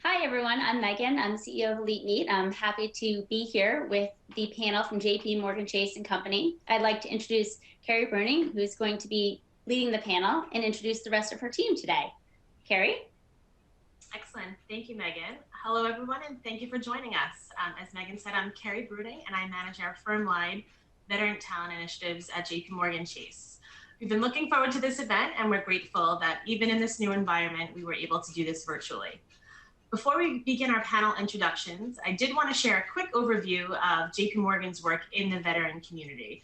Hi, everyone. I'm Megan. I'm CEO of Elite Meet. I'm happy to be here with the panel from JPMorgan Chase and Company. I'd like to introduce Carrie Bruning, who's going to be leading the panel, and introduce the rest of her team today. Carrie? Excellent. Thank you, Megan. Hello, everyone, and thank you for joining us. As Megan said, I'm Carrie Bruning, and I manage our firm-wide veteran talent initiatives at JPMorgan Chase. We've been looking forward to this event, and we're grateful that even in this new environment, we were able to do this virtually. Before we begin our panel introductions, I did want to share a quick overview of JP Morgan's work in the veteran community.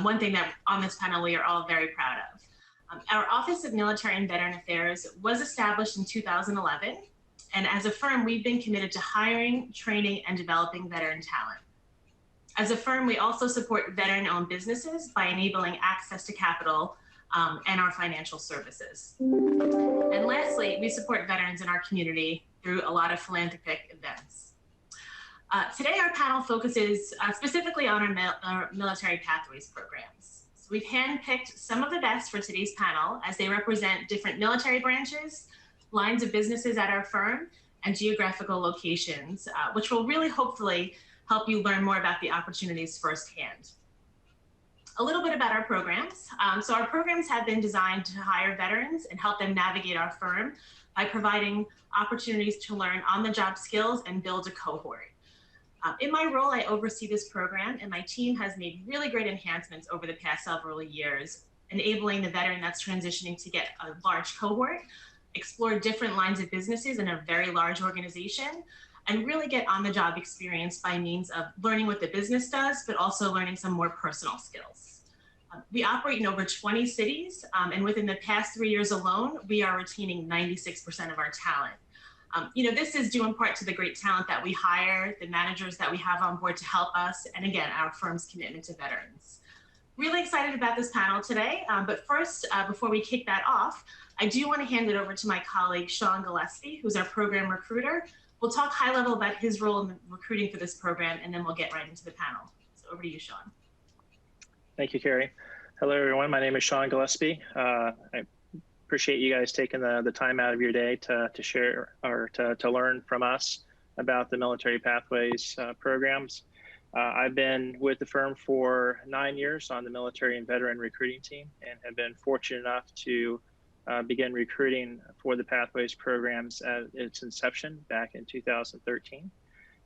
One thing that on this panel we are all very proud of. Our Office of Military and Veteran Affairs was established in 2011, and as a firm, we've been committed to hiring, training, and developing veteran talent. As a firm, we also support veteran-owned businesses by enabling access to capital and our financial services. And lastly, we support veterans in our community through a lot of philanthropic events. Today, our panel focuses specifically on our military pathways programs. So we've handpicked some of the best for today's panel as they represent different military branches, lines of businesses at our firm, and geographical locations, which will really hopefully help you learn more about the opportunities firsthand. A little bit about our programs. So our programs have been designed to hire veterans and help them navigate our firm by providing opportunities to learn on-the-job skills and build a cohort. In my role, I oversee this program, and my team has made really great enhancements over the past several years, enabling the veteran that's transitioning to get a large cohort, explore different lines of businesses in a very large organization, and really get on-the-job experience by means of learning what the business does, but also learning some more personal skills. We operate in over 20 cities, and within the past 3 years alone, we are retaining 96% of our talent. This is due in part to the great talent that we hire, the managers that we have on board to help us, and again, our firm's commitment to veterans. Really excited about this panel today, but first, before we kick that off, I do want to hand it over to my colleague, Sean Gillespie, who's our program recruiter. We'll talk high level about his role in the recruiting for this program, and then we'll get right into the panel. So over to you, Sean. Thank you, Carrie. Hello, everyone. My name is Sean Gillespie. I appreciate you guys taking the time out of your day to share or to learn from us about the Military Pathways programs. I've been with the firm for 9 years on the military and veteran recruiting team and have been fortunate enough to begin recruiting for the Pathways programs at its inception back in 2013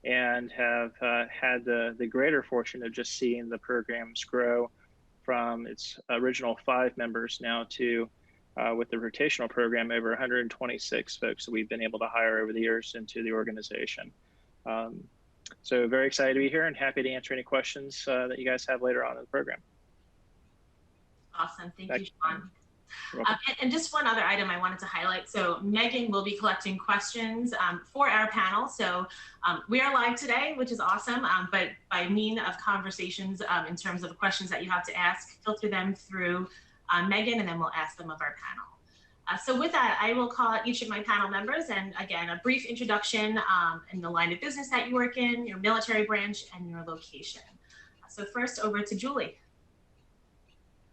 and have had the greater fortune of just seeing the programs grow from its original 5 members now to, with the rotational program, over 126 folks that we've been able to hire over the years into the organization. So very excited to be here and happy to answer any questions that you guys have later on in the program. Awesome, thank you, Sean. And just one other item I wanted to highlight. So Megan will be collecting questions for our panel. So we are live today, which is awesome, but by means of conversations in terms of questions that you have to ask, filter them through Megan, and then we'll ask them of our panel. So with that, I will call out each of my panel members, and again, a brief introduction in the line of business that you work in, your military branch, and your location. So first, over to Julie.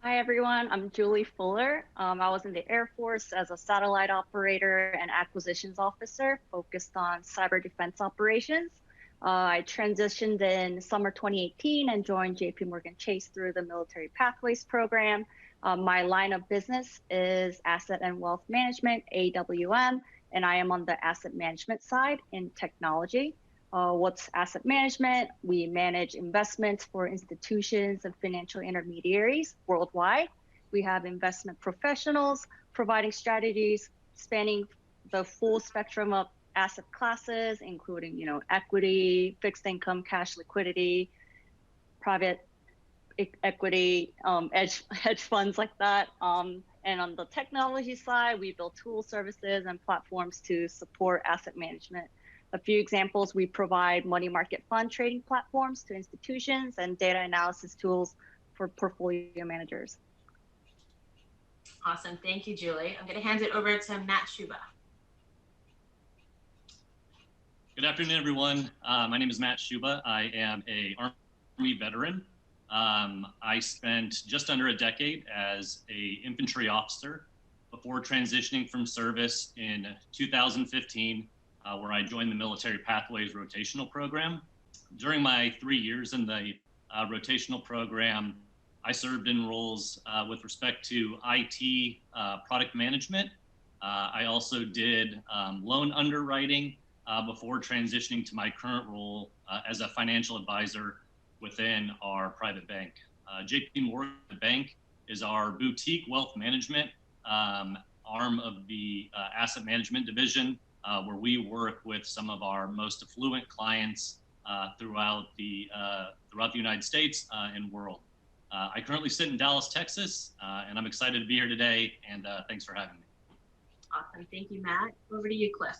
Hi, everyone. I'm Julie Fuller. I was in the Air Force as a satellite operator and acquisitions officer focused on cyber defense operations. I transitioned in summer 2018 and joined JPMorgan Chase through the Military Pathways program. My line of business is asset and wealth management, AWM, and I am on the asset management side in technology. What's asset management? We manage investments for institutions and financial intermediaries worldwide. We have investment professionals providing strategies spanning the full spectrum of asset classes, including, equity, fixed income, cash liquidity, private equity, hedge funds like that. And on the technology side, we build tool services and platforms to support asset management. A few examples, we provide money market fund trading platforms to institutions and data analysis tools for portfolio managers. Awesome, thank you, Julie. I'm gonna hand it over to Matt Schuba. Good afternoon, everyone. My name is Matt Schuba. I am an Army veteran. I spent just under a decade as an infantry officer before transitioning from service in 2015 where I joined the Military Pathways Rotational Program. During my 3 years in the rotational program, I served in roles with respect to IT product management. I also did loan underwriting before transitioning to my current role as a financial advisor within our private bank. JPMorgan Bank is our boutique wealth management arm of the asset management division, where we work with some of our most affluent clients throughout the United States and world. I currently sit in Dallas, Texas, and I'm excited to be here today, and thanks for having me. Awesome. Thank you, Matt. Over to you, Cliff.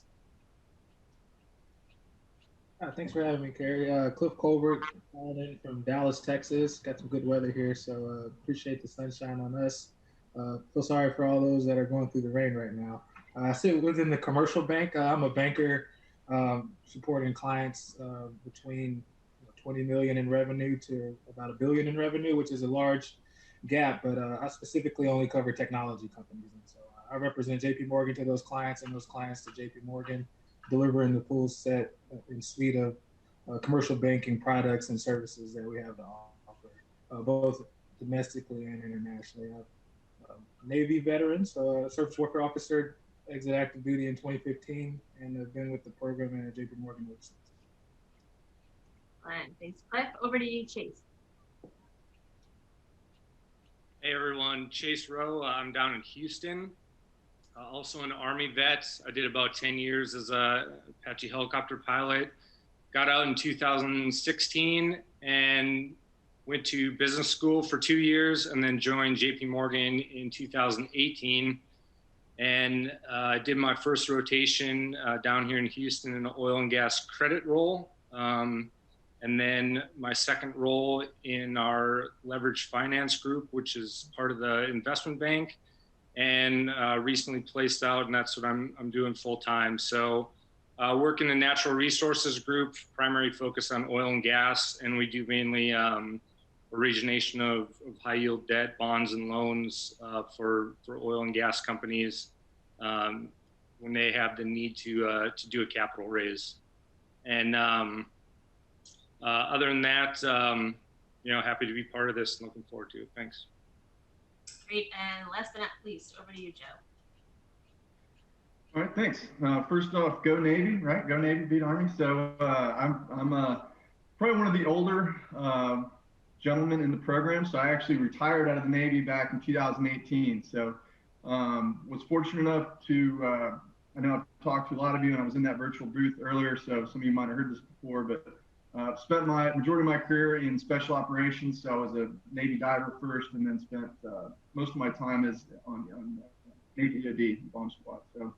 Thanks for having me, Carrie. Cliff Colbert, calling in from Dallas, Texas. Got some good weather here, so appreciate the sunshine on us. Feel sorry for all those that are going through the rain right now. I sit within the commercial bank. I'm a banker supporting clients between 20 million in revenue to about $1 billion in revenue, which is a large gap, but I specifically only cover technology companies. And so I represent JPMorgan to those clients and those clients to JPMorgan, delivering the full set and suite of commercial banking products and services that we have to offer, both domestically and internationally. I'm a Navy veteran, so service worker officer, exit active duty in 2015, and I've been with the program and at JPMorgan since. All right, thanks, Cliff. Over to you, Chase. Hey everyone, Chase Rowe. I'm down in Houston. Also an Army vet. I did about 10 years as a Apache helicopter pilot. Got out in 2016 and went to business school for 2 years and then joined JPMorgan in 2018. And I did my first rotation down here in Houston in the oil and gas credit role. And then my second role in our leveraged finance group, which is part of the investment bank, and recently placed out, and that's what I'm doing full time. So work in the natural resources group, primary focus on oil and gas, and we do mainly origination of high yield debt, bonds and loans for oil and gas companies when they have the need to do a capital raise. And other than that, happy to be part of this and looking forward to it. Thanks. Great, and last but not least, over to you, Joe. All right, thanks. First off, go Navy, right? Go Navy, beat Army. So I'm probably one of the older gentlemen in the program. So I actually retired out of the Navy back in 2018. So was fortunate enough to, I know I've talked to a lot of you, and I was in that virtual booth earlier, so some of you might have heard this before, but spent my majority of my career in special operations. So I was a Navy diver first, and then spent most of my time as on Navy EOD bomb squad. So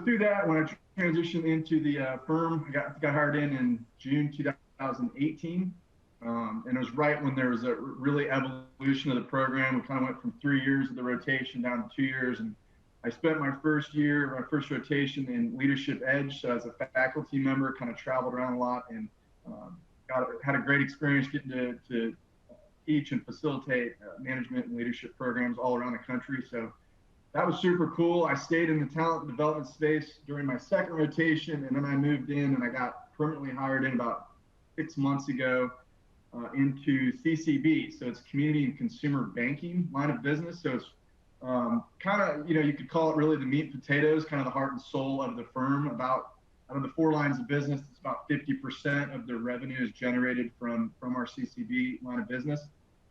through that, when I transitioned into the firm, I got hired in June 2018, and it was right when there was a really evolution of the program. We kind of went from 3 years of the rotation down to 2 years, and I spent my first rotation in Leadership Edge. So as a faculty member, kind of traveled around a lot and had a great experience getting to teach and facilitate management and leadership programs all around the country. So that was super cool. I stayed in the talent development space during my second rotation, and then I moved in and I got permanently hired in about 6 months ago into CCB. So it's Community and Consumer Banking line of business. So it's kind of, you could call it really the meat and potatoes, kind of the heart and soul of the firm. About out of the 4 lines of business, it's about 50% of the revenue is generated from our CCB line of business.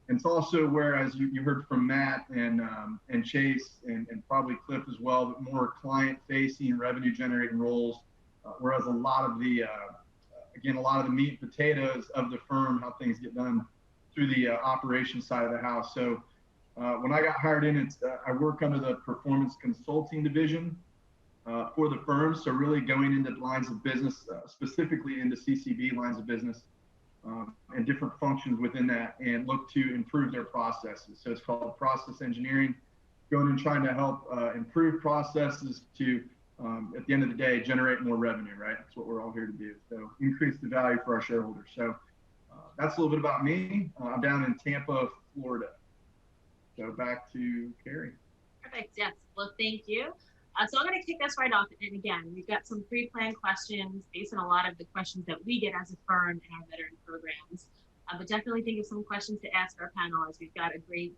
And it's also where, as you heard from Matt and Chase and probably Cliff as well, but more client-facing, revenue-generating roles, whereas a lot of the meat and potatoes of the firm, how things get done through the operations side of the house. So when I got hired in, I work under the performance consulting division for the firm. So really going into lines of business, specifically into CCB lines of business and different functions within that, and look to improve their processes. So it's called process engineering, going and trying to help improve processes to, at the end of the day, generate more revenue, right? That's what we're all here to do. So increase the value for our shareholders. So that's a little bit about me. I'm down in Tampa, Florida. So back to Carrie. Perfect. Yes. Well, thank you. So I'm going to kick us right off. And again, we've got some pre-planned questions based on a lot of the questions that we get as a firm in our veteran programs. But definitely think of some questions to ask our panel, as we've got a great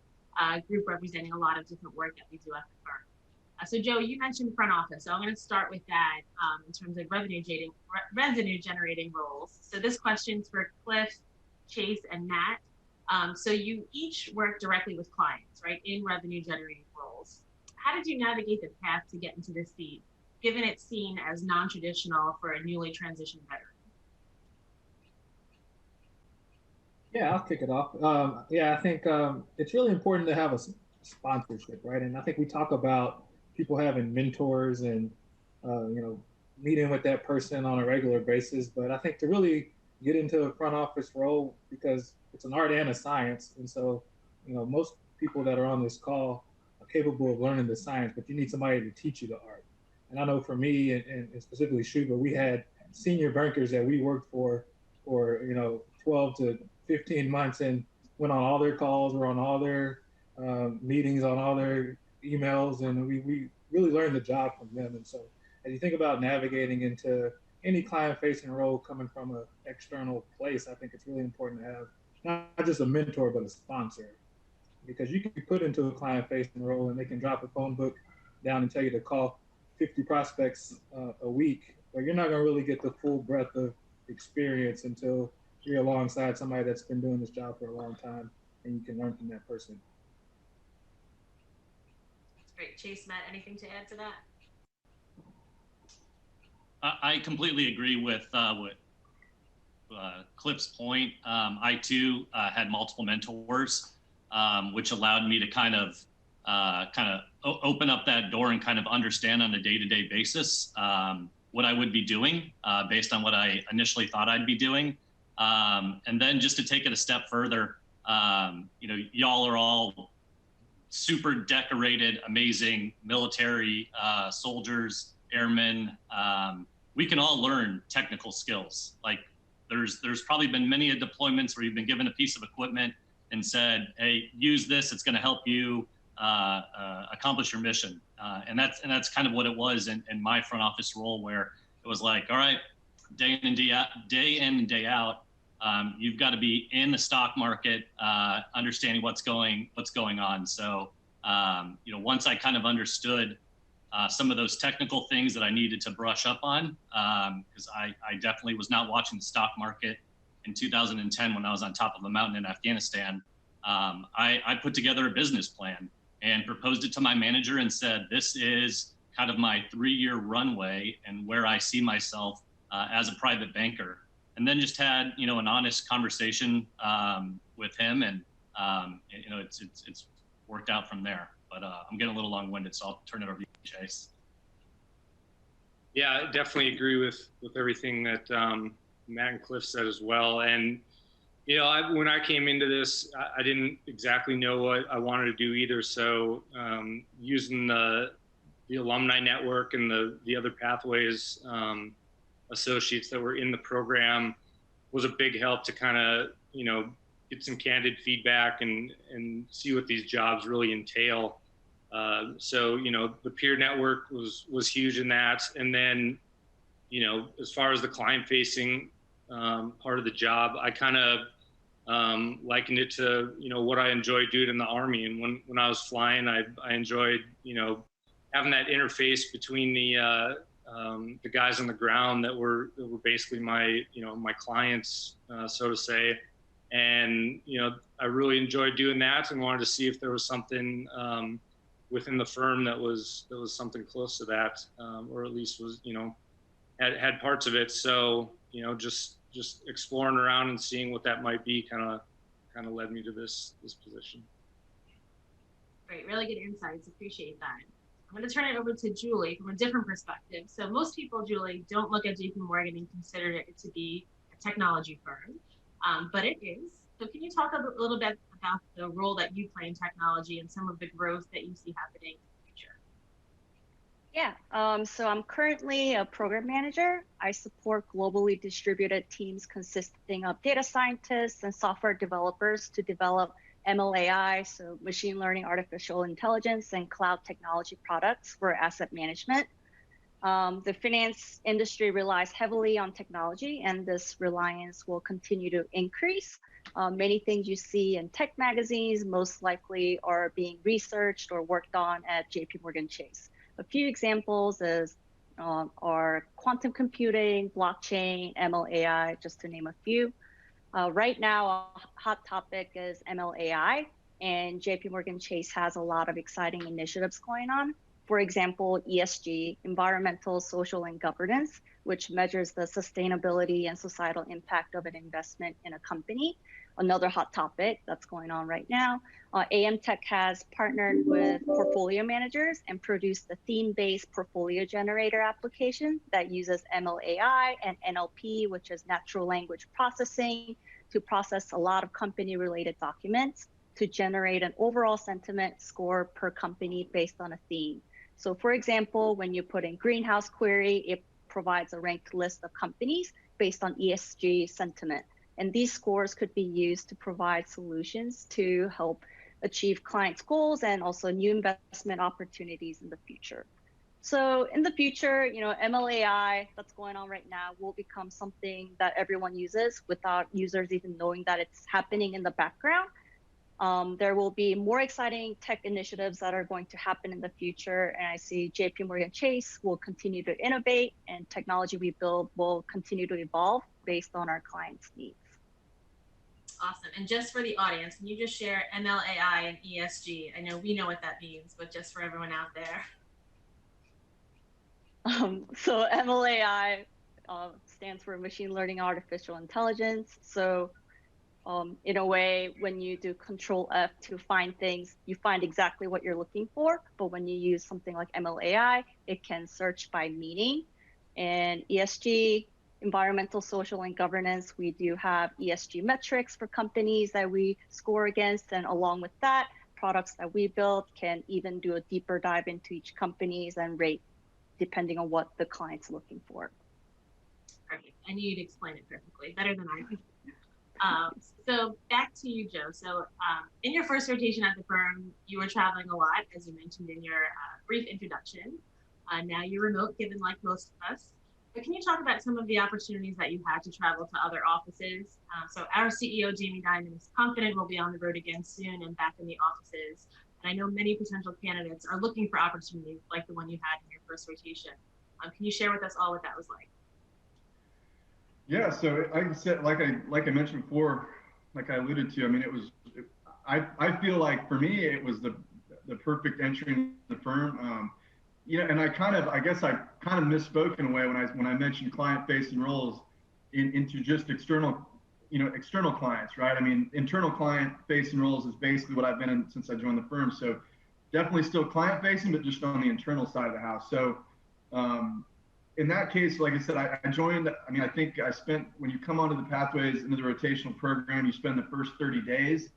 group representing a lot of different work that we do at the firm. So Joe, you mentioned front office. So I'm going to start with that in terms of revenue generating roles. So this question's for Cliff, Chase, and Matt. So you each work directly with clients, right, in revenue generating roles. How did you navigate the path to get into this seat, given it's seen as non-traditional for a newly transitioned veteran? Yeah, I'll kick it off. Yeah, I think it's really important to have a sponsorship, right? And I think we talk about people having mentors and, meeting with that person on a regular basis. But I think to really get into a front office role, because it's an art and a science. And so, most people that are on this call are capable of learning the science, but you need somebody to teach you the art. And I know for me and specifically Shuba, we had senior bankers that we worked for 12 to 15 months and went on all their calls, were on all their meetings, on all their emails, and we really learned the job from them. And so as you think about navigating into any client-facing role coming from an external place, I think it's really important to have not just a mentor, but a sponsor. Because you can be put into a client-facing role and they can drop a phone book down and tell you to call 50 prospects a week, but you're not going to really get the full breadth of experience until you're alongside somebody that's been doing this job for a long time and you can learn from that person. That's great. Chase, Matt, anything to add to that? I completely agree with Cliff's point. I too had multiple mentors, which allowed me to kind of open up that door and kind of understand on a day-to-day basis what I would be doing based on what I initially thought I'd be doing. And then just to take it a step further, y'all are all super decorated, amazing military soldiers, airmen. We can all learn technical skills. Like there's probably been many deployments where you've been given a piece of equipment and said, hey, use this, it's gonna help you accomplish your mission. And that's kind of what it was in my front office role, where it was like, all right, day in and day out, you've got to be in the stock market, understanding what's going on. So, once I kind of understood some of those technical things that I needed to brush up on, because I definitely was not watching the stock market in 2010 when I was on top of the mountain in Afghanistan. I put together a business plan and proposed it to my manager and said, this is kind of my 3-year runway and where I see myself as a private banker. And then just had, an honest conversation with him, and it's worked out from there. But I'm getting a little long-winded, so I'll turn it over to you, Chase. Yeah, I definitely agree with everything that Matt and Cliff said as well. And when I came into this, I didn't exactly know what I wanted to do either. So using the alumni network and the other pathways associates that were in the program was a big help to kind of, get some candid feedback and see what these jobs really entail. So, the peer network was huge in that. And then, as far as the client facing part of the job, I kind of likened it to, what I enjoyed doing in the Army. And when I was flying, I enjoyed, having that interface between the guys on the ground that were basically my clients, so to say. And, I really enjoyed doing that and wanted to see if there was something within the firm that was something close to that, or at least was, had parts of it. So, just exploring around and seeing what that might be kind of led me to this position. Great, really good insights. Appreciate that. I'm going to turn it over to Julie from a different perspective. So most people, Julie, don't look at JPMorgan and consider it to be a technology firm, but it is. So can you talk a little bit about the role that you play in technology and some of the growth that you see happening in the future? Yeah, so I'm currently a program manager. I support globally distributed teams consisting of data scientists and software developers to develop MLAI, so machine learning, artificial intelligence, and cloud technology products for asset management. The finance industry relies heavily on technology, and this reliance will continue to increase. Many things you see in tech magazines most likely are being researched or worked on at JPMorgan Chase. A few examples are quantum computing, blockchain, MLAI, just to name a few. Right now, a hot topic is MLAI, and JPMorgan Chase has a lot of exciting initiatives going on. For example, ESG, environmental, social, and governance, which measures the sustainability and societal impact of an investment in a company. Another hot topic that's going on right now. AM Tech has partnered with portfolio managers and produced a theme-based portfolio generator application that uses MLAI and NLP, which is natural language processing, to process a lot of company-related documents to generate an overall sentiment score per company based on a theme. So for example, when you put in greenhouse query, it provides a ranked list of companies based on ESG sentiment. And these scores could be used to provide solutions to help achieve clients' goals and also new investment opportunities in the future. So in the future, MLAI that's going on right now will become something that everyone uses without users even knowing that it's happening in the background. There will be more exciting tech initiatives that are going to happen in the future. And I see JPMorgan Chase will continue to innovate, and technology we build will continue to evolve based on our clients' needs. Awesome. And just for the audience, can you just share MLAI and ESG? I know we know what that means, but just for everyone out there. So MLAI stands for machine learning, artificial intelligence. So in a way, when you do Control F to find things, you find exactly what you're looking for. But when you use something like MLAI, it can search by meaning. And ESG, environmental, social, and governance, we do have ESG metrics for companies that we score against. And along with that, products that we build can even do a deeper dive into each companies and rate depending on what the client's looking for. Perfect. I knew you'd explain it perfectly, better than I could. So back to you, Joe. So in your first rotation at the firm, you were traveling a lot, as you mentioned in your brief introduction. Now you're remote, given like most of us. But can you talk about some of the opportunities that you had to travel to other offices? So our CEO, Jamie Dimon, is confident we'll be on the road again soon and back in the offices. And I know many potential candidates are looking for opportunities like the one you had in your first rotation. Can you share with us all what that was like? Yeah, so like I said, like I mentioned before, like I alluded to, I mean, I feel like for me, it was the perfect entry in the firm. And I guess I kind of misspoke in a way when I mentioned client-facing roles into just external clients, right? I mean, internal client-facing roles is basically what I've been in since I joined the firm. So definitely still client-facing, but just on the internal side of the house. So in that case, like I said, I joined, I think I spent, when you come onto the pathways into the rotational program, you spend the first 30 days,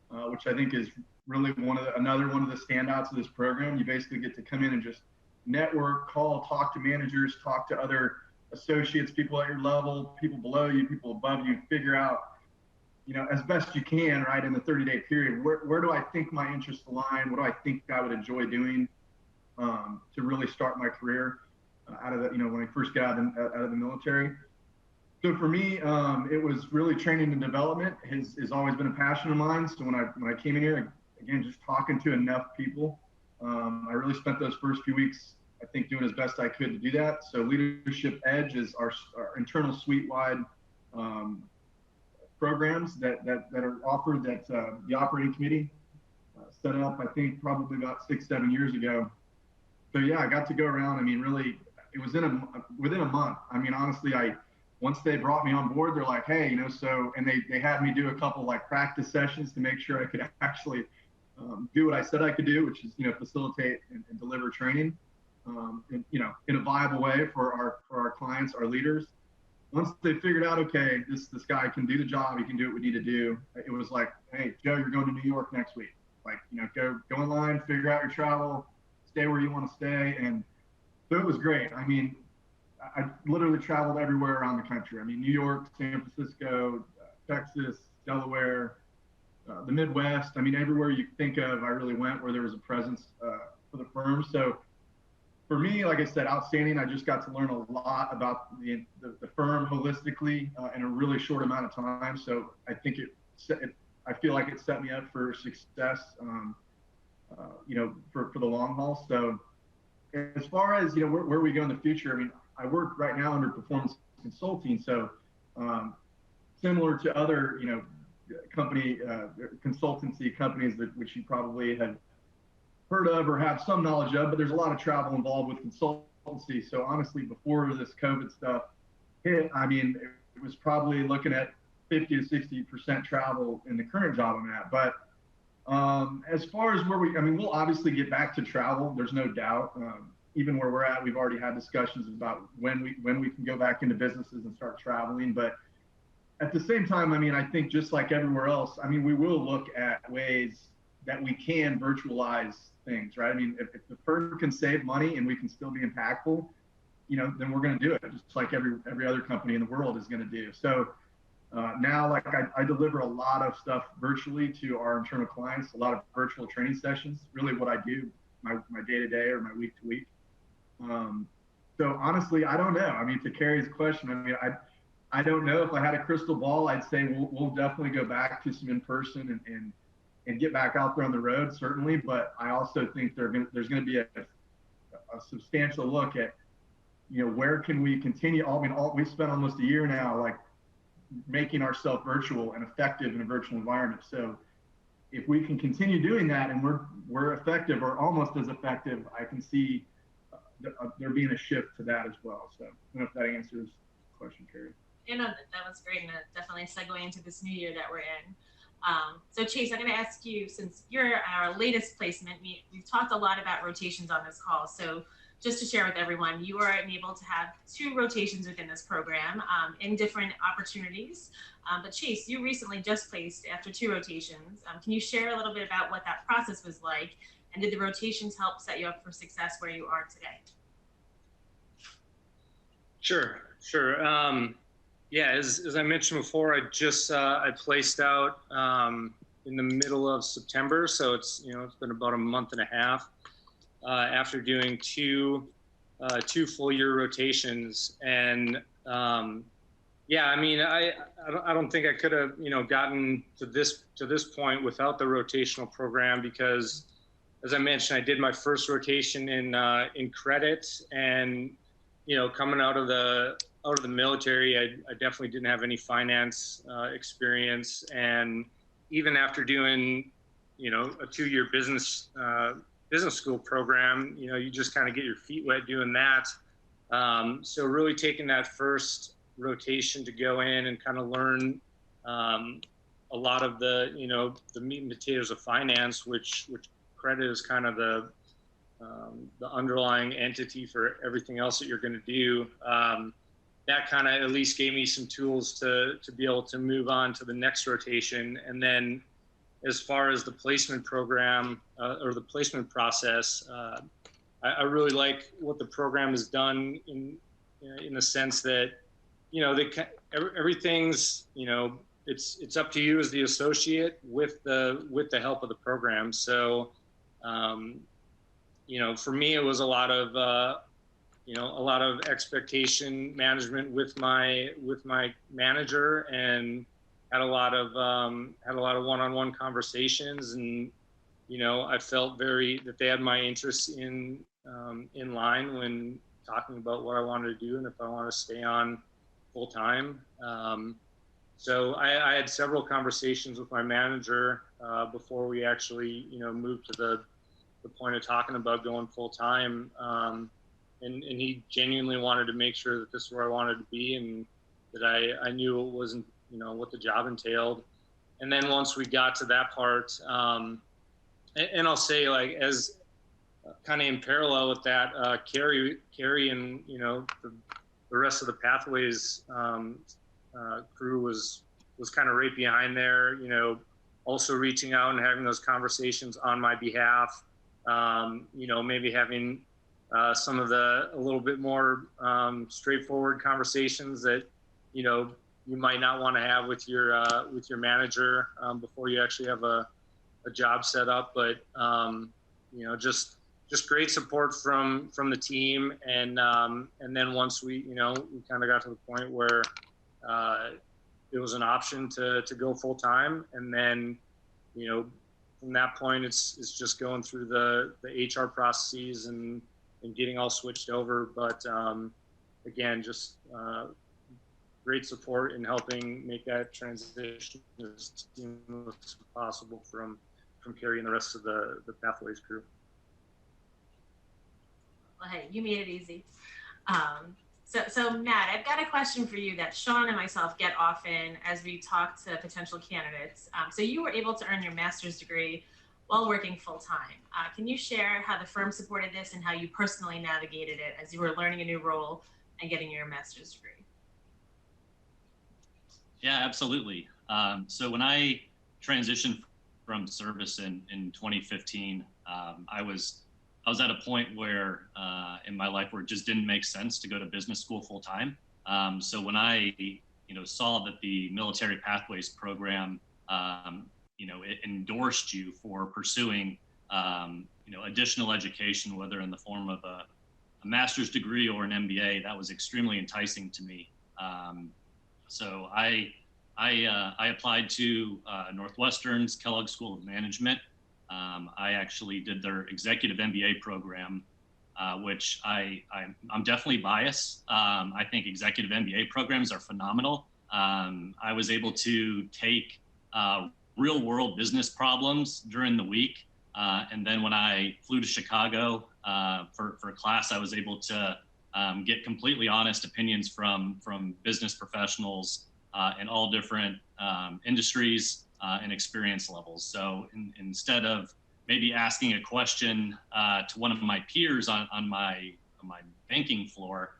which I think is really another one of the standouts of this program. You basically get to come in and just network, talk to managers, talk to other associates, people at your level, people below you, people above you, figure out, as best you can, right, in the 30-day period, where do I think my interests align? What do I think I would enjoy doing to really start my career out of the, when I first got out of the military. So for me, it was really training and development has always been a passion of mine. So when I came in here, again, just talking to enough people, I really spent those first few weeks, I think, doing as best I could to do that. So Leadership Edge is our internal suite-wide programs that are offered that the operating committee set up, I think, probably about 6-7 years ago. So yeah, I got to go around. I mean, really, it was within a month. I mean, honestly, once they brought me on board, they're like, hey, and they had me do a couple like practice sessions to make sure I could actually do what I said I could do, which is, facilitate and deliver training, in a viable way for our clients, our leaders. Once they figured out, okay, this guy can do the job, he can do what we need to do. It was like, hey, Joe, you're going to New York next week. Like, go online, figure out your travel, stay where you want to stay. And so it was great. I mean, I literally traveled everywhere around the country. I mean, New York, San Francisco, Texas, Delaware, the Midwest. I mean, everywhere you think of, I really went where there was a presence for the firm. So for me, like I said, outstanding. I just got to learn a lot about the firm holistically in a really short amount of time. So I think I feel like it set me up for success, for the long haul. So as far as, where we go in the future, I mean, I work right now under performance consulting. So similar to other, company consultancy companies which you probably have heard of or have some knowledge of, but there's a lot of travel involved with consultancy. So honestly, before this COVID stuff hit, I mean, it was probably looking at 50 to 60% travel in the current job I'm at. But as far as we'll obviously get back to travel. There's no doubt. Even where we're at, we've already had discussions about when we can go back into businesses and start traveling. But at the same time, I mean, I think just like everywhere else, I mean, we will look at ways that we can virtualize things, right? I mean, if the firm can save money and we can still be impactful, then we're going to do it, just like every other company in the world is going to do. So now, like I deliver a lot of stuff virtually to our internal clients, a lot of virtual training sessions, really what I do, my day-to-day or my week-to-week. So honestly, I don't know. I mean, to Carrie's question, I mean, I don't know. If I had a crystal ball, I'd say we'll definitely go back to some in-person and get back out there on the road, certainly. But I also think there's going to be a substantial look at, where can we continue? We spent almost a year now, like making ourselves virtual and effective in a virtual environment. So if we can continue doing that and we're effective or almost as effective, I can see there being a shift to that as well. So I don't know if that answers the question, Carrie. That was great, and definitely segue into this new year that we're in. So Chase, I'm going to ask you, since you're our latest placement, we've talked a lot about rotations on this call. So just to share with everyone, you are enabled to have 2 rotations within this program in different opportunities. But Chase, you recently just placed after 2 rotations. Can you share a little bit about what that process was like? And did the rotations help set you up for success where you are today? Sure. Yeah, as I mentioned before, I placed out in the middle of September, so it's been about a month and a half after doing two full year rotations, and yeah, I mean, I don't think I could have gotten to this point without the rotational program, because as I mentioned, I did my first rotation in credit, and coming out of the military, I definitely didn't have any finance experience. And even after doing, a 2-year business school program, you just kind of get your feet wet doing that. So really taking that first rotation to go in and kind of learn a lot of the, the meat and potatoes of finance, which credit is kind of the underlying entity for everything else that you're going to do. That kind of at least gave me some tools to be able to move on to the next rotation. And then as far as the placement program or the placement process, I really like what the program has done in the sense that, everything's, it's up to you as the associate with the help of the program. So, for me, it was a lot of expectation management with my manager, and had a lot of one-on-one conversations, and I felt that they had my interests in line when talking about what I wanted to do and if I want to stay on full time. So I had several conversations with my manager before we actually moved to the point of talking about going full time. And he genuinely wanted to make sure that this is where I wanted to be, and that I knew it wasn't, what the job entailed. And then once we got to that part, and I'll say, like, as kind of in parallel with that, Carrie and, the rest of the Pathways crew was kind of right behind there, also reaching out and having those conversations on my behalf, maybe having some of a little bit more straightforward conversations that, you might not want to have with your manager before you actually have a job set up. But just great support from the team, and then once we kind of got to the point where it was an option to go full time, and then from that point it's just going through the HR processes and getting all switched over. But again, just great support in helping make that transition as seamless as possible from Carrie and the rest of the Pathways crew. Well, hey, you made it easy. So Matt, I've got a question for you that Sean and myself get often as we talk to potential candidates. So you were able to earn your master's degree while working full time. Can you share how the firm supported this and how you personally navigated it as you were learning a new role and getting your master's degree? Yeah, absolutely. So when I transitioned from service in 2015, I was at a point where in my life where it just didn't make sense to go to business school full time. So when I saw that the Military Pathways program it endorsed you for pursuing additional education, whether in the form of a master's degree or an MBA, that was extremely enticing to me. So I applied to Northwestern's Kellogg School of Management. I actually did their executive MBA program, which I'm definitely biased. I think executive MBA programs are phenomenal. I was able to take real world business problems during the week. And then when I flew to Chicago for class, I was able to get completely honest opinions from business professionals in all different industries and experience levels. So instead of maybe asking a question to one of my peers on my banking floor,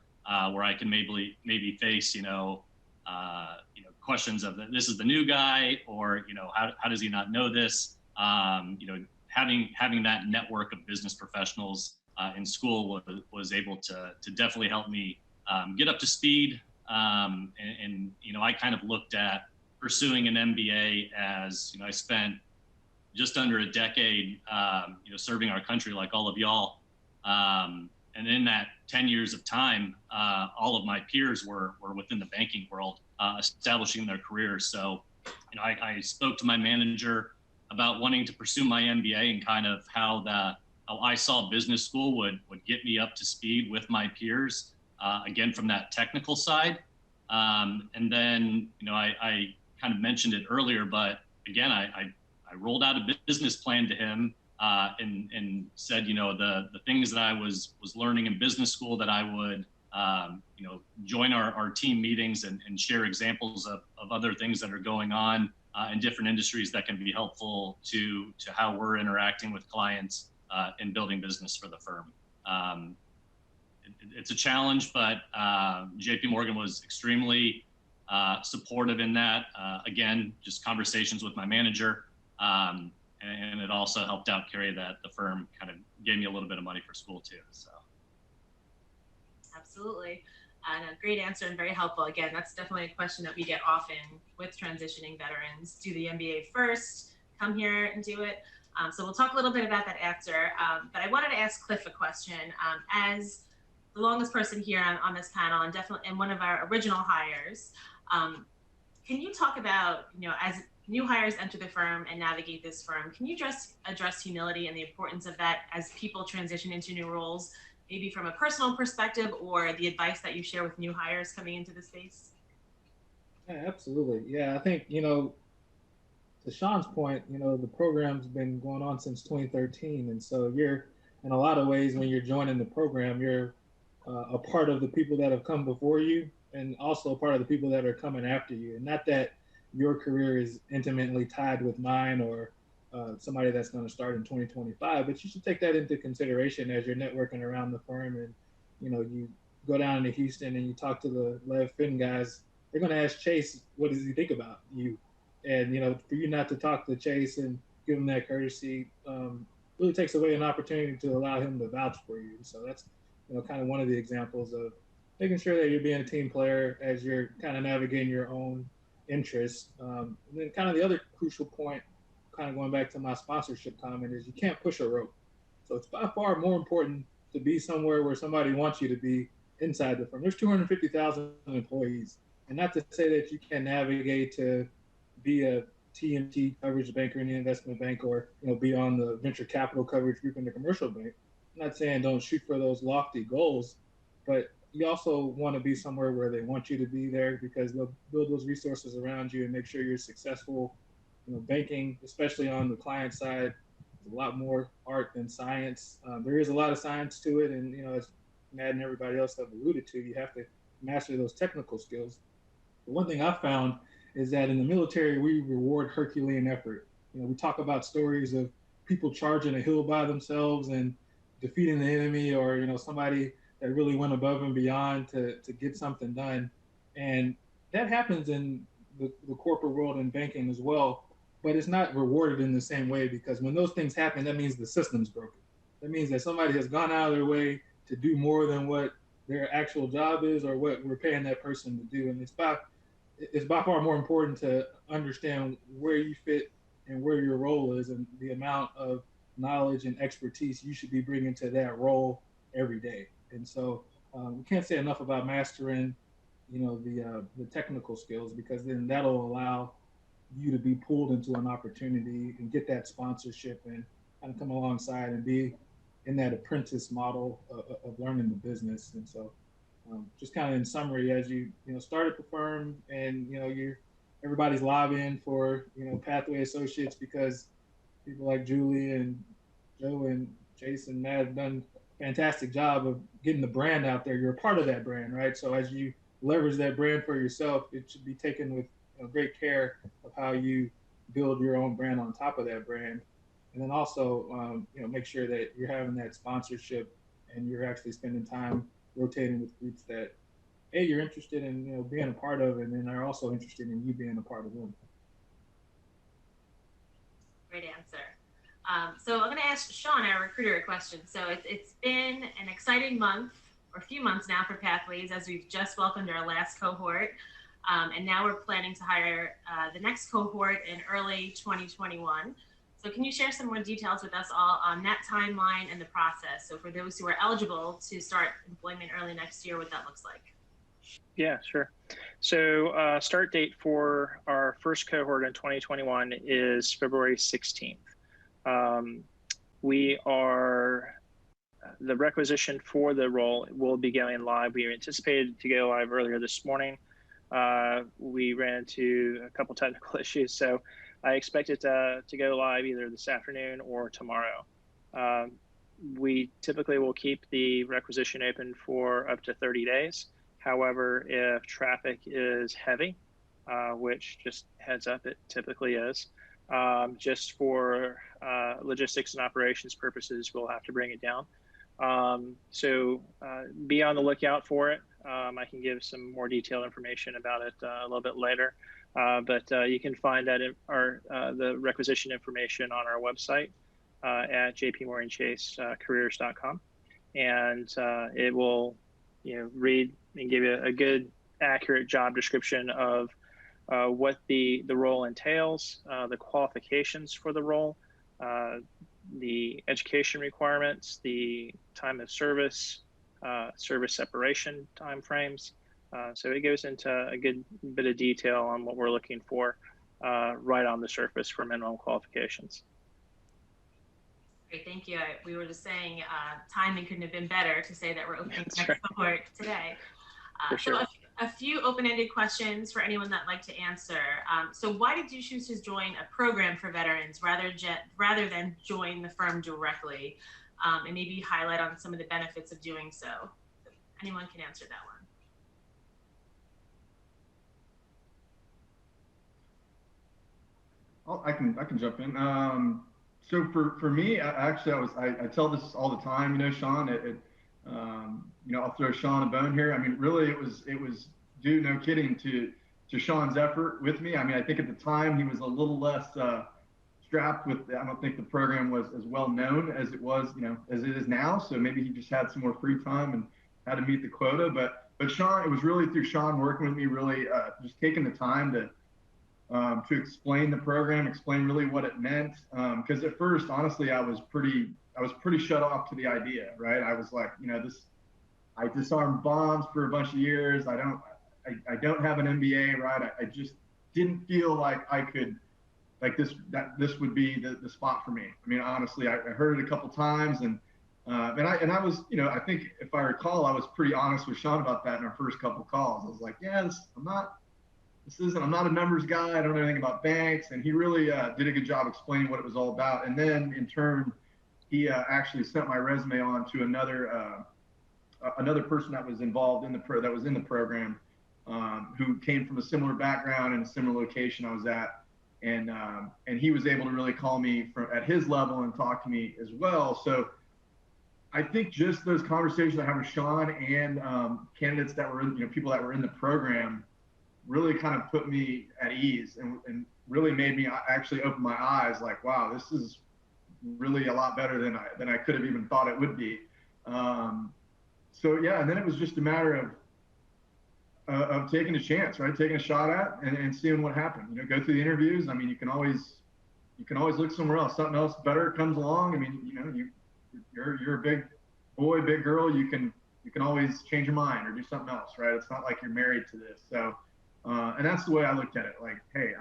where I can maybe face questions of this is the new guy, or how does he not know this? Having that network of business professionals in school was able to definitely help me get up to speed. And I kind of looked at pursuing an MBA as I spent just under a decade serving our country like all of y'all. And in that 10 years of time, all of my peers were within the banking world, establishing their careers. So I spoke to my manager about wanting to pursue my MBA and kind of how I saw business school would get me up to speed with my peers, again, from that technical side. And then, I kind of mentioned it earlier, but again, I rolled out a business plan to him and said, the things that I was learning in business school, that I would, join our team meetings and share examples of other things that are going on in different industries that can be helpful to how we're interacting with clients in building business for the firm. It's a challenge, but JPMorgan was extremely supportive in that. Again, just conversations with my manager, and it also helped out Carrie that the firm kind of gave me a little bit of money for school too. So. Absolutely. And a great answer and very helpful. Again, that's definitely a question that we get often with transitioning veterans. Do the MBA first, come here and do it. So we'll talk a little bit about that after. But I wanted to ask Cliff a question. As the longest person here on this panel, and definitely and one of our original hires, can you talk about, as new hires enter the firm and navigate this firm, can you just address humility and the importance of that as people transition into new roles, maybe from a personal perspective, or the advice that you share with new hires coming into the space? Yeah, absolutely. Yeah, I think, to Sean's point, the program's been going on since 2013. And so you're, in a lot of ways, when you're joining the program, you're a part of the people that have come before you, and also a part of the people that are coming after you. And not that your career is intimately tied with mine or somebody that's going to start in 2025, but you should take that into consideration as you're networking around the firm. And you go down to Houston and you talk to the Lev Finn guys, they're going to ask Chase, what does he think about you? And for you not to talk to Chase and give him that courtesy really takes away an opportunity to allow him to vouch for you. So that's kind of one of the examples of making sure that you're being a team player as you're kind of navigating your own interests. And then kind of the other crucial point, kind of going back to my sponsorship comment, is you can't push a rope. So it's by far more important to be somewhere where somebody wants you to be inside the firm. There's 250,000 employees, and not to say that you can navigate to be a TMT coverage banker in the investment bank, or be on the venture capital coverage group in the commercial bank. I'm not saying don't shoot for those lofty goals, but you also want to be somewhere where they want you to be there, because they'll build those resources around you and make sure you're successful. Banking, especially on the client side, is a lot more art than science. There is a lot of science to it, and as Matt and everybody else have alluded to, you have to master those technical skills. But one thing I found is that in the military, we reward Herculean effort. We talk about stories of people charging a hill by themselves and defeating the enemy, or somebody that really went above and beyond to get something done. And that happens in the corporate world and banking as well, but it's not rewarded in the same way, because when those things happen, that means the system's broken. That means that somebody has gone out of their way to do more than what their actual job is, or what we're paying that person to do. And it's by far more important to understand where you fit and where your role is, and the amount of knowledge and expertise you should be bringing to that role every day. And so we can't say enough about mastering, the technical skills, because then that'll allow you to be pulled into an opportunity and get that sponsorship, and kind of come alongside and be in that apprentice model of learning the business. And so just kind of in summary, as you start at the firm, and everybody's lobbying for pathway associates, because people like Julie and Joe and Jason and Matt have done a fantastic job of getting the brand out there. You're a part of that brand, right? So as you leverage that brand for yourself, it should be taken with great care of how you build your own brand on top of that brand. And then also, make sure that you're having that sponsorship, and you're actually spending time rotating with groups that, A, you're interested in, being a part of, and then are also interested in you being a part of them. Great answer. So I'm going to ask Sean, our recruiter, a question. So it's been an exciting month, or a few months now, for Pathways, as we've just welcomed our last cohort. And now we're planning to hire the next cohort in early 2021. So can you share some more details with us all on that timeline and the process? So for those who are eligible to start employment early next year, what that looks like. Yeah, sure. So start date for our first cohort in 2021 is February 16th. The requisition for the role will be going live. We anticipated to go live earlier this morning. We ran into a couple technical issues, so I expect it to go live either this afternoon or tomorrow. We typically will keep the requisition open for up to 30 days. However, if traffic is heavy, which, just heads up, it typically is, just for logistics and operations purposes, we'll have to bring it down. So be on the lookout for it. I can give some more detailed information about it a little bit later, but you can find that the requisition information on our website at JPMorganChaseCareers.com, and it will read and give you a good, accurate job description of what the role entails, the qualifications for the role, the education requirements, the time of service, service separation timeframes. So it goes into a good bit of detail on what we're looking for right on the surface for minimum qualifications. Great, thank you. We were just saying timing couldn't have been better to say that we're opening That's next right. cohort today. For sure. So a few open-ended questions for anyone that'd like to answer. So why did you choose to join a program for veterans rather than join the firm directly? And maybe highlight on some of the benefits of doing so. Anyone can answer that one. I can jump in. So for me, I tell this all the time, Sean, I'll throw Sean a bone here. I mean, really, it was due, no kidding, to Sean's effort with me. I mean, I think at the time he was a little less strapped with, I don't think the program was as well known as it was, as it is now. So maybe he just had some more free time and had to meet the quota. But but Sean, it was really through Sean working with me, really just taking the time to explain the program, explain really what it meant. Because at first, honestly, I was pretty shut off to the idea, right? I was like, I disarmed bombs for a bunch of years. I don't have an MBA, right? I just didn't feel like I could, like this would be the spot for me. I mean, honestly, I heard it a couple times, and I was, I think if I recall, I was pretty honest with Sean about that in our first couple calls. I was like, yeah, I'm not a numbers guy. I don't know anything about banks. And he really did a good job explaining what it was all about. And then in turn, he actually sent my resume on to another person that was involved in the program, who came from a similar background in a similar location I was at. And he was able to really call me at his level and talk to me as well. So I think just those conversations I had with Sean and candidates that were people that were in the program really kind of put me at ease and really made me actually open my eyes, like, wow, this is really a lot better than I could have even thought it would be. So yeah, and then it was just a matter of taking a chance, right? Taking a shot at and seeing what happened. Go through the interviews. I mean, you can always look somewhere else. Something else better comes along. I mean, you're a big boy, big girl. You can always change your mind or do something else, right? It's not like you're married to this. So, and that's the way I looked at it. Like, hey,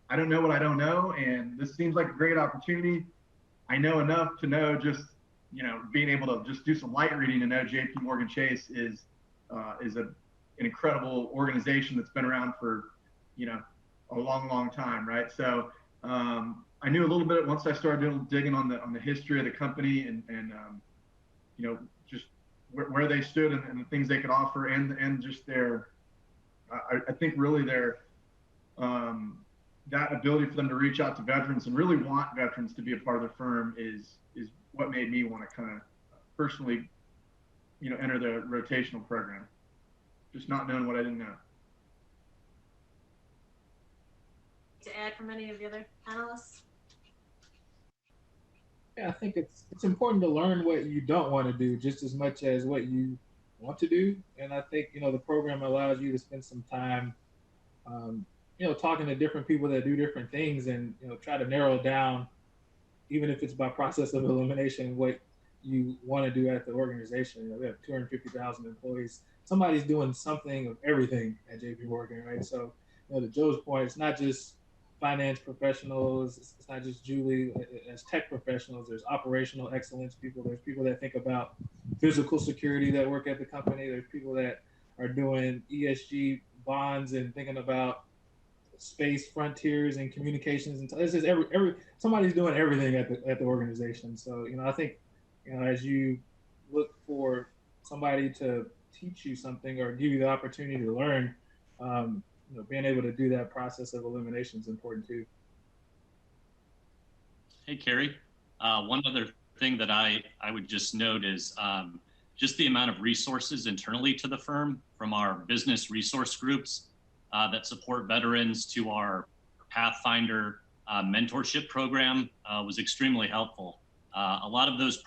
I don't know what I don't know, and this seems like a great opportunity. I know enough to know just, being able to just do some light reading to know JPMorgan Chase is an incredible organization that's been around for, a long, long time, right? So I knew a little bit once I started digging on the history of the company and just where they stood and the things they could offer and just their, I think really their that ability for them to reach out to veterans and really want veterans to be a part of the firm is what made me want to kind of personally, enter the rotational program, just not knowing what I didn't know. To add from any of the other panelists? Yeah, I think it's important to learn what you don't want to do just as much as what you want to do. And I think, the program allows you to spend some time, talking to different people that do different things and, try to narrow down, even if it's by process of elimination, what you want to do at the organization. We have 250,000 employees. Somebody's doing something of everything at JPMorgan, right? So, to Joe's point, it's not just finance professionals. It's not just Julie as tech professionals. There's operational excellence people. There's people that think about physical security that work at the company. There's people that are doing ESG bonds and thinking about space frontiers and communications. And this is somebody's doing everything at the organization. So, I think, as you look for somebody to teach you something or give you the opportunity to learn, being able to do that process of elimination is important too. Hey, Carrie. One other thing that I would just note is just the amount of resources internally to the firm, from our business resource groups that support veterans to our Pathfinder mentorship program was extremely helpful. A lot of those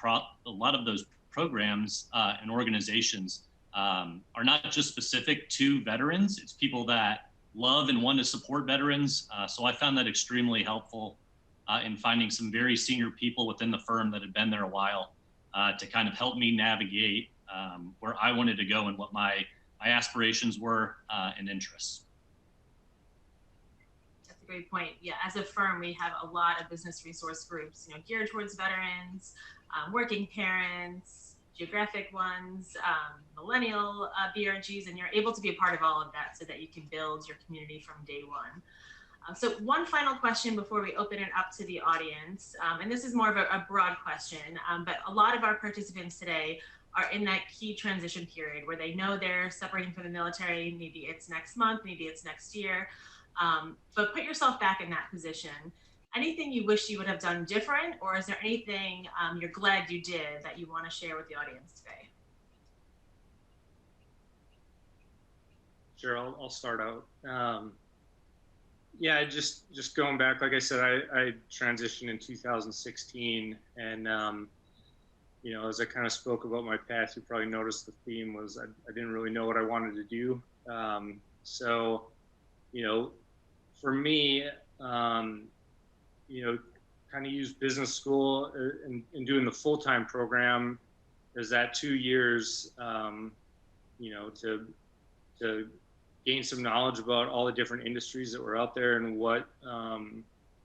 programs and organizations are not just specific to veterans. It's people that love and want to support veterans. So I found that extremely helpful in finding some very senior people within the firm that had been there a while to kind of help me navigate where I wanted to go and what my aspirations were and interests. That's a great point. Yeah, as a firm, we have a lot of business resource groups, geared towards veterans, working parents, geographic ones, millennial BRGs, and you're able to be a part of all of that so that you can build your community from day one. So one final question before we open it up to the audience, and this is more of a broad question, but a lot of our participants today are in that key transition period where they know they're separating from the military. Maybe it's next month, maybe it's next year, but put yourself back in that position. Anything you wish you would have done different, or is there anything you're glad you did that you want to share with the audience today? Sure, I'll start out. Yeah, just going back, like I said, I transitioned in 2016, and as I kind of spoke about my path, you probably noticed the theme was I didn't really know what I wanted to do. So, for me, kind of use business school and doing the full-time program is that 2 years, to gain some knowledge about all the different industries that were out there and what,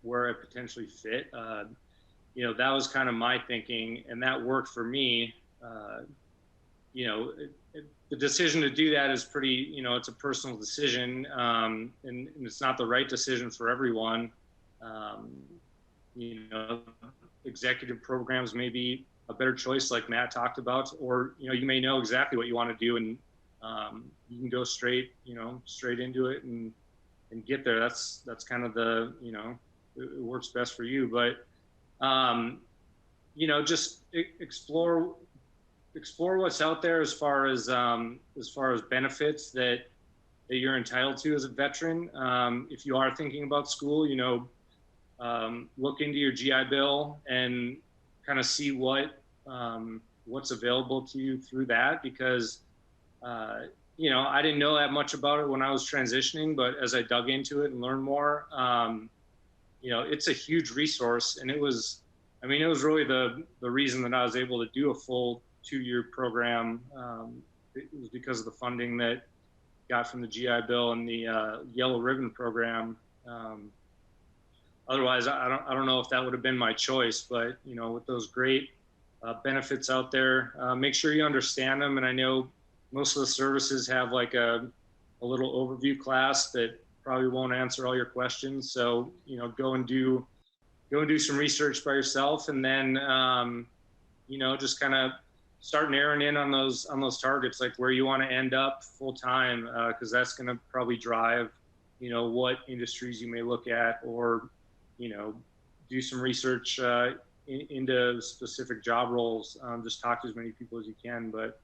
where I potentially fit. That was kind of my thinking, and that worked for me. The decision to do that is pretty, it's a personal decision, and it's not the right decision for everyone. Executive programs may be a better choice, like Matt talked about, or you may know exactly what you want to do, and you can go straight into it and get there. That's kind of the it works best for you, but just explore what's out there as far as benefits that you're entitled to as a veteran. If you are thinking about school, look into your GI Bill and kind of see what's available to you through that, because I didn't know that much about it when I was transitioning, but as I dug into it and learned more, it's a huge resource, and it was really the reason that I was able to do a full 2-year program. It was because of the funding that got from the GI Bill and the Yellow Ribbon program. Otherwise, I don't know if that would have been my choice, but with those great benefits out there, make sure you understand them. And I know most of the services have like a little overview class that probably won't answer all your questions. So go and do some research by yourself, and then just kind of start narrowing in on those targets, like where you want to end up full time, because that's going to probably drive what industries you may look at, or do some research into specific job roles. Just talk to as many people as you can. But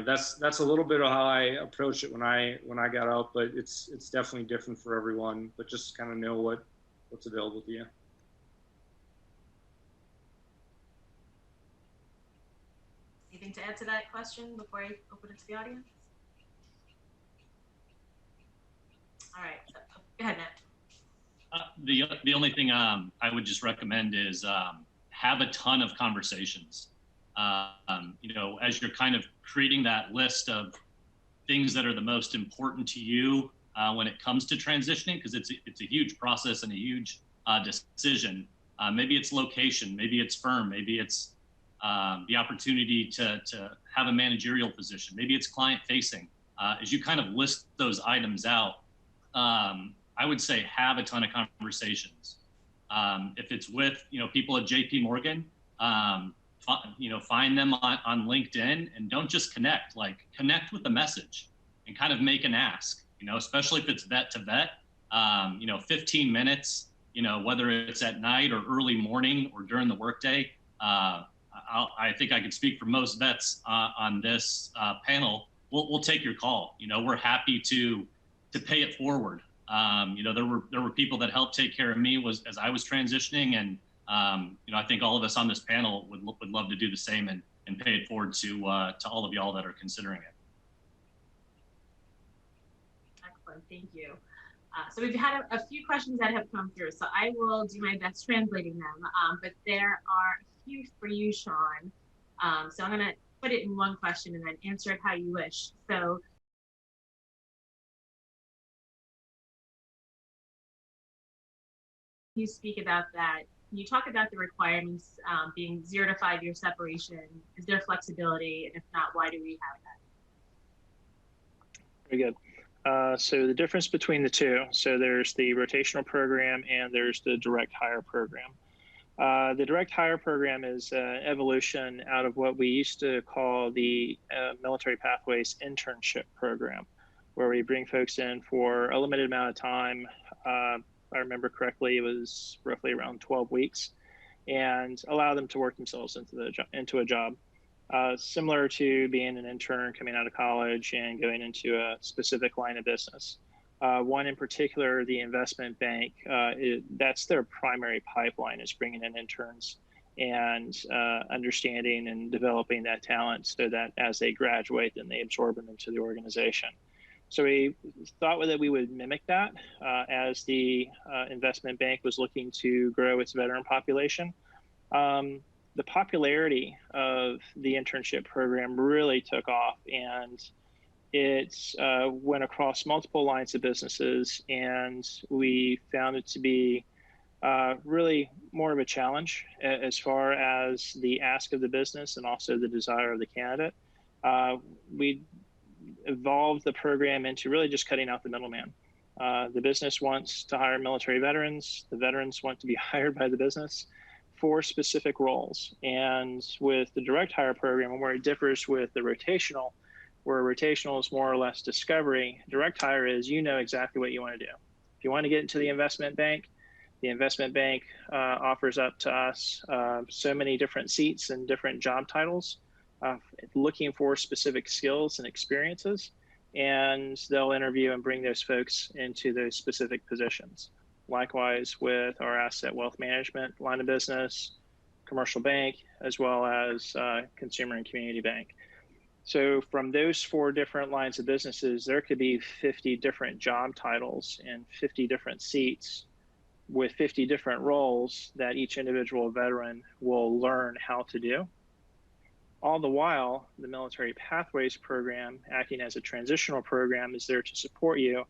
that's a little bit of how I approached it when I got out. But it's definitely different for everyone. But just kind of know what's available to you. Anything to add to that question before I open it to the audience? All right, go ahead, Matt. The only thing I would just recommend is have a ton of conversations. As you're kind of creating that list of things that are the most important to you when it comes to transitioning, because it's a huge process and a huge decision. Maybe it's location, maybe it's firm, maybe it's the opportunity to have a managerial position, maybe it's client facing. As you kind of list those items out, I would say have a ton of conversations. If it's with people at JPMorgan, find them on LinkedIn, and don't just connect. Like, connect with the message and kind of make an ask. Especially if it's vet to vet. 15 minutes. Whether it's at night or early morning or during the workday. I think I could speak for most vets on this panel. We'll take your call. We're happy to pay it forward. There were people that helped take care of me as I was transitioning, and I think all of us on this panel would love to do the same and pay it forward to all of y'all that are considering it. Excellent, thank you. So we've had a few questions that have come through, so I will do my best translating them, but there are a few for you, Sean. So I'm gonna put it in one question and then answer it how you wish. So you speak about that. Can you talk about the requirements being 0 to 5 year separation? Is there flexibility? And if not, why do we have that? Very good. So the difference between the two, so there's the rotational program and there's the direct hire program. The direct hire program is an evolution out of what we used to call the Military Pathways internship program, where we bring folks in for a limited amount of time. If I remember correctly, it was roughly around 12 weeks, and allow them to work themselves into a job. Similar to being an intern coming out of college and going into a specific line of business. One in particular, the investment bank, that's their primary pipeline, is bringing in interns. and understanding and developing that talent so that as they graduate, then they absorb them into the organization. So we thought that we would mimic that as the investment bank was looking to grow its veteran population. The popularity of the internship program really took off, and it went across multiple lines of businesses, and we found it to be really more of a challenge as far as the ask of the business and also the desire of the candidate. We evolved the program into really just cutting out the middleman. The business wants to hire military veterans. The veterans want to be hired by the business for specific roles. And with the direct hire program, where it differs with the rotational, where rotational is more or less discovery, direct hire is you know exactly what you want to do. If you want to get into the investment bank offers up to us so many different seats and different job titles, looking for specific skills and experiences, and they'll interview and bring those folks into those specific positions. Likewise with our asset wealth management line of business, commercial bank, as well as consumer and community bank. So from those 4 different lines of businesses, there could be 50 different job titles and 50 different seats with 50 different roles that each individual veteran will learn how to do. All the while, the Military Pathways program, acting as a transitional program, is there to support you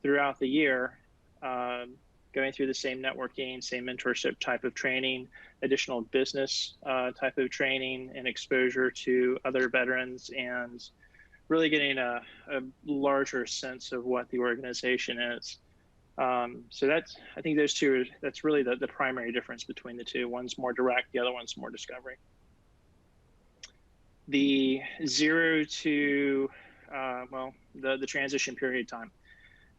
throughout the year, going through the same networking, same mentorship type of training, additional business type of training and exposure to other veterans, and really getting a larger sense of what the organization is. So I think those two, that's really the primary difference between the two. One's more direct, the other one's more discovery. The 0 to, the transition period time.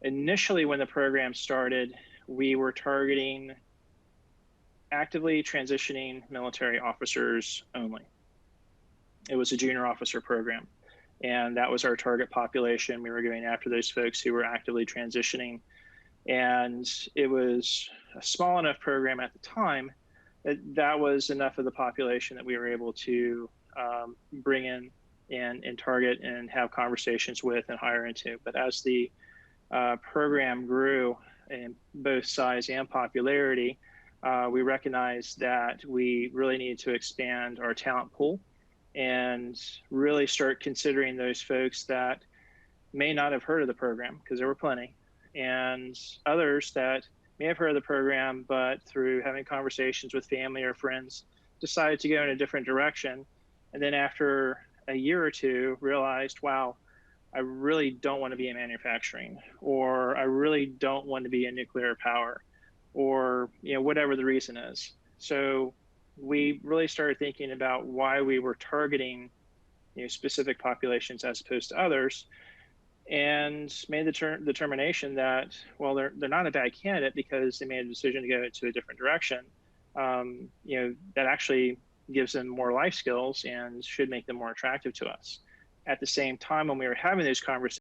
Initially, when the program started, we were targeting actively transitioning military officers only. It was a junior officer program, and that was our target population. We were going after those folks who were actively transitioning, and it was a small enough program at the time that was enough of the population that we were able to bring in and target and have conversations with and hire into. But as the program grew in both size and popularity, we recognized that we really needed to expand our talent pool and really start considering those folks that may not have heard of the program, because there were plenty, and others that may have heard of the program, but through having conversations with family or friends, decided to go in a different direction. And then after a year or two, realized, wow, I really don't want to be in manufacturing, or I really don't want to be in nuclear power, or whatever the reason is. So we really started thinking about why we were targeting specific populations as opposed to others, and made the determination that, well, they're not a bad candidate because they made a decision to go into a different direction. That actually gives them more life skills and should make them more attractive to us. At the same time, when we were having those conversations,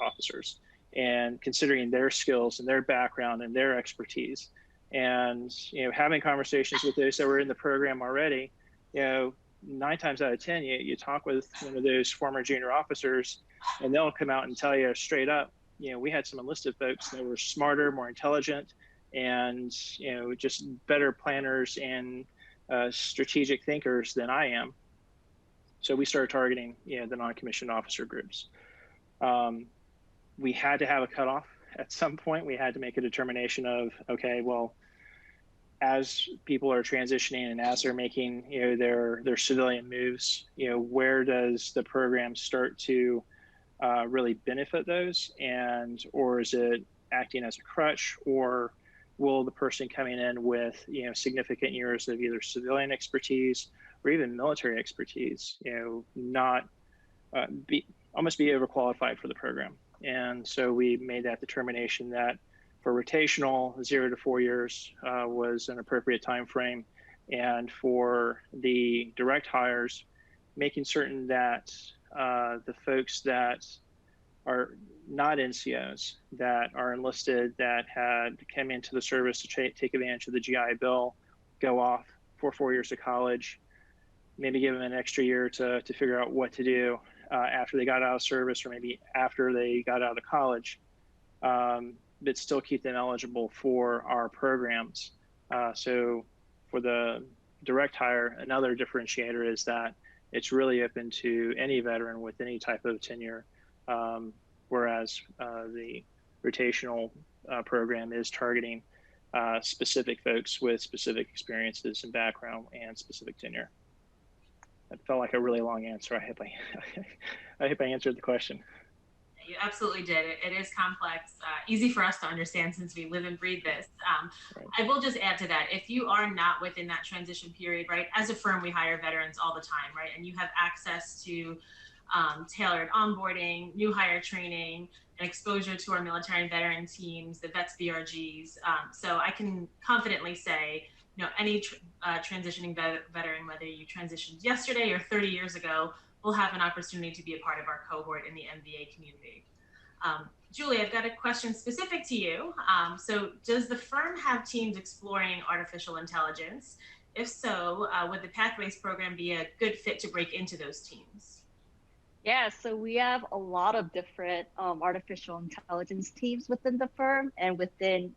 officers, and considering their skills and their background and their expertise, and having conversations with those that were in the program already, 9 times out of 10, you talk with one of those former junior officers, and they'll come out and tell you straight up, we had some enlisted folks that were smarter, more intelligent, and just better planners and strategic thinkers than I am. So we started targeting the non-commissioned officer groups. We had to have a cutoff at some point. We had to make a determination of, okay, well, as people are transitioning and as they're making their civilian moves, where does the program start to really benefit those, or is it acting as a crutch, or will the person coming in with significant years of either civilian expertise or even military expertise not almost be overqualified for the program? And so we made that determination that for rotational, 0 to 4 years was an appropriate time frame, and for the direct hires, making certain that the folks that are not NCOs that are enlisted that had come into the service to take advantage of the GI Bill, go off for 4 years of college, maybe give them an extra year to figure out what to do after they got out of service, or maybe after they got out of college, but still keep them eligible for our programs. So for the direct hire, another differentiator is that it's really open to any veteran with any type of tenure, whereas the rotational program is targeting specific folks with specific experiences and background and specific tenure. That felt like a really long answer. I hope I answered the question. You absolutely did. It is complex, easy for us to understand since we live and breathe this. Right. I will just add to that, if you are not within that transition period, right, as a firm, we hire veterans all the time, right, and you have access to tailored onboarding, new hire training, and exposure to our military and veteran teams, the vets BRGs. So I can confidently say, you know, any transitioning veteran, whether you transitioned yesterday or 30 years ago, will have an opportunity to be a part of our cohort in the MVA community. Julie, I've got a question specific to you. So does the firm have teams exploring artificial intelligence? If so, would the Pathways program be a good fit to break into those teams? Yeah, so we have a lot of different artificial intelligence teams within the firm and within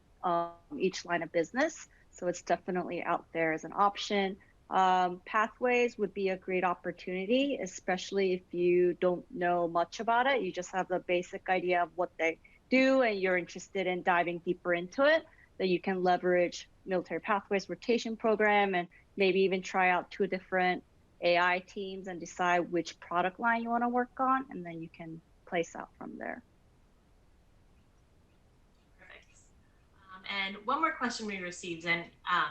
each line of business. So it's definitely out there as an option. Pathways would be a great opportunity, especially if you don't know much about it. You just have the basic idea of what they do and you're interested in diving deeper into it, that you can leverage Military Pathways rotation program and maybe even try out 2 different AI teams and decide which product line you want to work on, and then you can place out from there. And one more question we received, and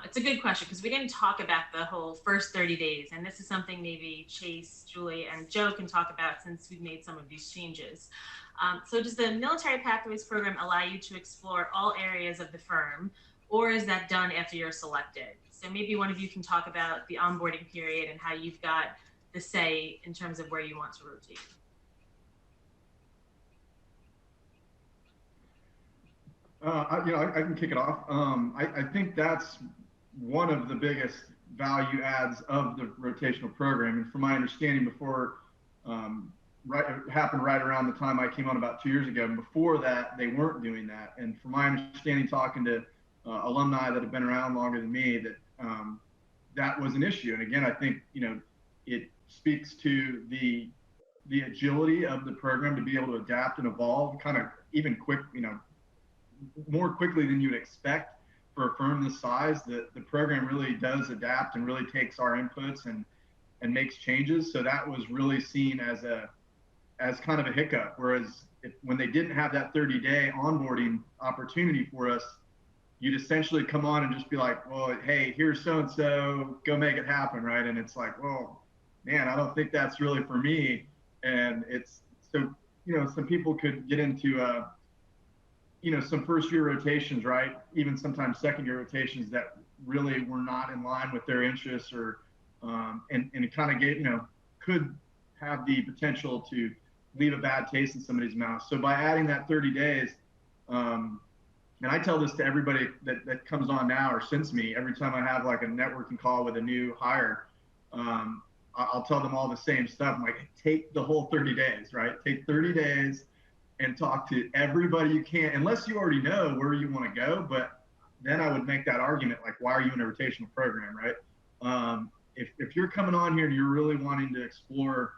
it's a good question because we didn't talk about the whole first 30 days. And this is something maybe Chase, Julie, and Joe can talk about since we've made some of these changes. So does the Military Pathways program allow you to explore all areas of the firm, or is that done after you're selected? So maybe one of you can talk about the onboarding period and how you've got the say in terms of where you want to rotate. I can kick it off. I think that's one of the biggest value adds of the rotational program. And from my understanding, before it happened right around the time I came on about 2 years ago. And before that, they weren't doing that. And from my understanding, talking to alumni that have been around longer than me, that that was an issue. And again, I think it speaks to the agility of the program to be able to adapt and evolve, kind of even quick, more quickly than you'd expect for a firm this size. The program really does adapt and really takes our inputs and makes changes. So that was really seen as kind of a hiccup. Whereas when they didn't have that 30-day onboarding opportunity for us, you'd essentially come on and just be like, well, hey, here's so-and-so, go make it happen, right? And it's like, well, man, I don't think that's really for me. And it's so, some people could get into some first year rotations, right? Even sometimes second year rotations that really were not in line with their interests, or and it kind of gave, could have the potential to leave a bad taste in somebody's mouth. So by adding that 30 days, and I tell this to everybody that comes on now or since me, every time I have like a networking call with a new hire, I'll tell them all the same stuff. I'm like, take the whole 30 days, right? Take 30 days and talk to everybody you can, unless you already know where you want to go. But then I would make that argument, like, why are you in a rotational program, right? If you're coming on here and you're really wanting to explore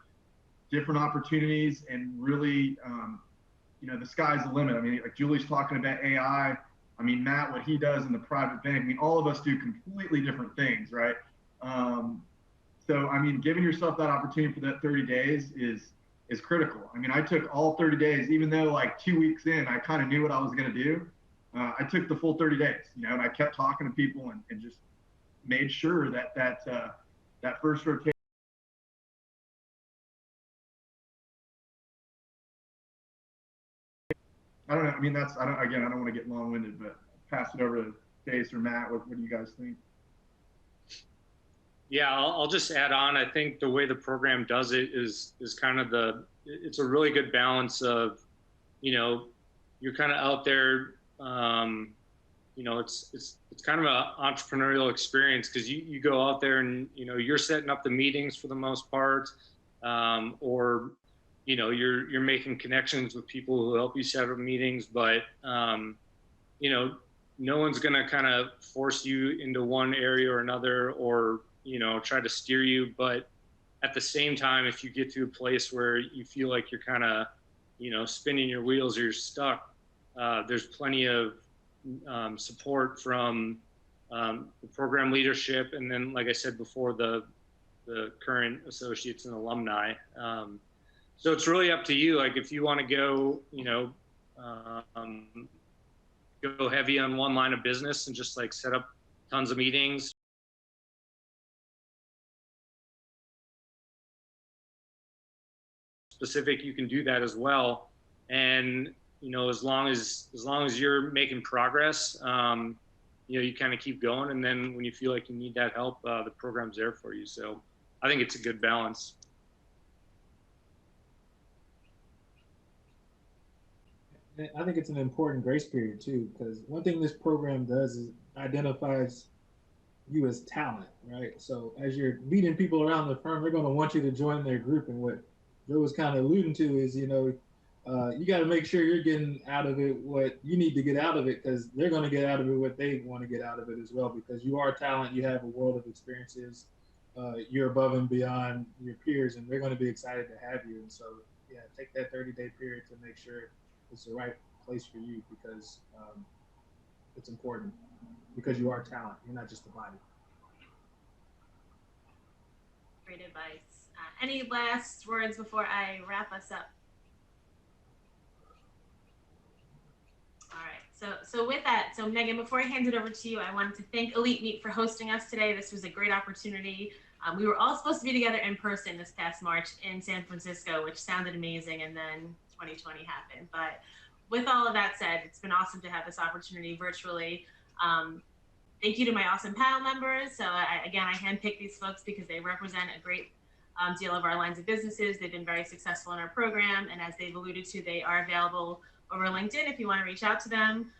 different opportunities and really, the sky's the limit. I mean, like Julie's talking about AI. I mean, Matt, what he does in the private bank, I mean, all of us do completely different things, right? So, I mean, giving yourself that opportunity for that 30 days is critical. I mean, I took all 30 days, even though like 2 weeks in, I kind of knew what I was going to do. I took the full 30 days, and I kept talking to people and just made sure that first rotation. I don't know. I mean, I don't want to get long-winded, but pass it over to Chase or Matt. What do you guys think? Yeah, I'll just add on. I think the way the program does it is kind of it's a really good balance of you know, you're kind of out there, you know, it's kind of an entrepreneurial experience because you go out there and, you know, you're setting up the meetings for the most part, or, you know, you're making connections with people who help you set up meetings, but, you know, no one's going to kind of force you into one area or another, or, you know, try to steer you. But at the same time, if you get to a place where you feel like you're kind of, you know, spinning your wheels or you're stuck, there's plenty of support from the program leadership, and then, like I said before, the current associates and alumni. So it's really up to you. Like if you want to go, you know, go heavy on one line of business and just like set up tons of meetings. Specific, you can do that as well. And you know, as long as you're making progress, you know, you kind of keep going, and then when you feel like you need that help, the program's there for you. So I think it's a good balance. I think it's an important grace period too, because one thing this program does is identifies you as talent, right? So as you're meeting people around the firm, they're going to want you to join their group. And what Joe was kind of alluding to is, you know, you got to make sure you're getting out of it what you need to get out of it, because they're going to get out of it what they want to get out of it as well, because you are talent, you have a world of experiences, you're above and beyond your peers, and they're going to be excited to have you. And so, yeah, take that 30-day period to make sure it's the right place for you, because it's important, because you are talent, you're not just a body. Great advice. Any last words before I wrap us up? All right, so with that, so Megan, before I hand it over to you, I wanted to thank Elite Meet for hosting us today. This was a great opportunity. We were all supposed to be together in person this past March in San Francisco, which sounded amazing, and then 2020 happened. But with all of that said, it's been awesome to have this opportunity virtually. Thank you to my awesome panel members. So again, I handpicked these folks because they represent a great deal of our lines of businesses. They've been very successful in our program, and as they've alluded to, they are available over LinkedIn if you want to reach out to them.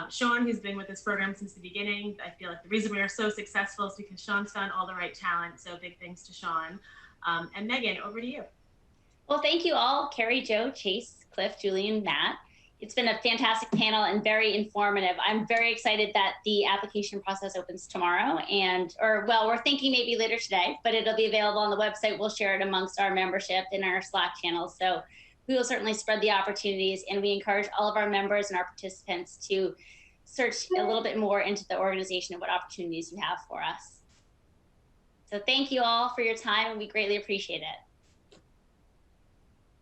Sean, who's been with this program since the beginning, I feel like the reason we are so successful is because Sean's found all the right talent, so big thanks to Sean. And Megan, over to you. Well, thank you all, Carrie, Joe, Chase, Cliff, Julie, and Matt. It's been a fantastic panel and very informative. I'm very excited that the application process opens tomorrow, well, we're thinking maybe later today, but it'll be available on the website. We'll share it amongst our membership in our Slack channels. So we will certainly spread the opportunities, and we encourage all of our members and our participants to search a little bit more into the organization and what opportunities you have for us. So thank you all for your time, and we greatly appreciate it.